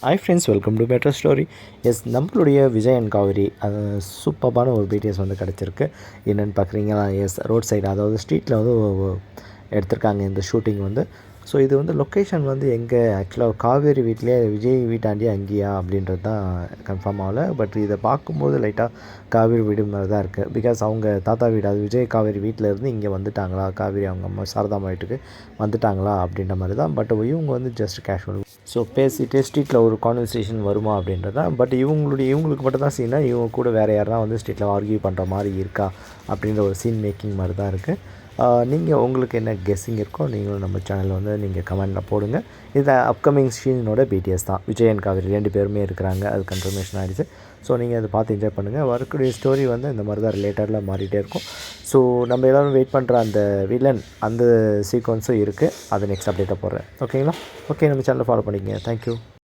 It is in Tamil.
Hi friends, welcome to better story. Yes, நம்மளுடைய விஜய் அண்ட் காவேரி சூப்பரான ஒரு பிடிஎஸ் வந்து கிடச்சிருக்கு. என்னென்னு பார்க்குறீங்களா? எஸ், ரோட் சைடு, அதாவது ஸ்ட்ரீட்டில் வந்து எடுத்திருக்காங்க இந்த ஷூட்டிங் வந்து. ஸோ இது வந்து லொக்கேஷன் வந்து எங்கே, ஆக்சுவலாக காவேரி வீட்லேயே விஜய் வீட்டாண்டியே அங்கேயா அப்படின்றது தான் கன்ஃபார்ம் ஆகலை. பட் இதை பார்க்கும்போது லைட்டாக காவேரி வீடு மாதிரி தான் இருக்குது. பிகாஸ் அவங்க தாத்தா வீடு, அது விஜய் காவேரி வீட்டில் இருந்து இங்கே வந்துட்டாங்களா, காவேரி அவங்க அம்மா சாரதாம்மா வீட்டுக்கு வந்துட்டாங்களா அப்படின்ற மாதிரி தான். பட் இவங்க வந்து ஜஸ்ட் கேஷுவல், ஸோ பேசிட்டு ஸ்ட்ரீட்டில் ஒரு கான்வர்சேஷன் வருமா அப்படின்றது தான். பட் இவங்களுக்கு மட்டும் தான் சீனாக, இவங்க கூட வேறு யாருனா வந்து ஸ்ட்ரீட்டில் ஆர்கியூ பண்ணுற மாதிரி இருக்கா அப்படின்ற ஒரு சீன் மேக்கிங் மாதிரி தான் இருக்குது. நீங்கள் உங்களுக்கு என்ன கெஸ்ஸிங் இருக்கோ நீங்களும் நம்ம சேனலில் வந்து நீங்கள் கமெண்டில் போடுங்க. இது அப்கமிங் சீனோட பிடிஎஸ் தான். விஜய் அண்ட் காவேரி 2 பேருமே இருக்கிறாங்க, அது கன்ஃபர்மேஷன் ஆகிடுச்சு. ஸோ நீங்கள் அதை பார்த்து என்ஜாய் பண்ணுங்கள். வரக்கூடிய ஸ்டோரி வந்து இந்த மாதிரி தான் ரிலேட்டடில் மாறிட்டே இருக்கும். ஸோ நம்ம எல்லோரும் வெயிட் பண்ணுற அந்த வில்லன், அந்த சீக்வன்ஸும் இருக்குது. அது நெக்ஸ்ட் அப்டேட்டாக போடுறேன். ஓகேங்களா? ஓகே, நம்ம சேனலை ஃபாலோ பண்ணிக்கங்க. தேங்க்யூ.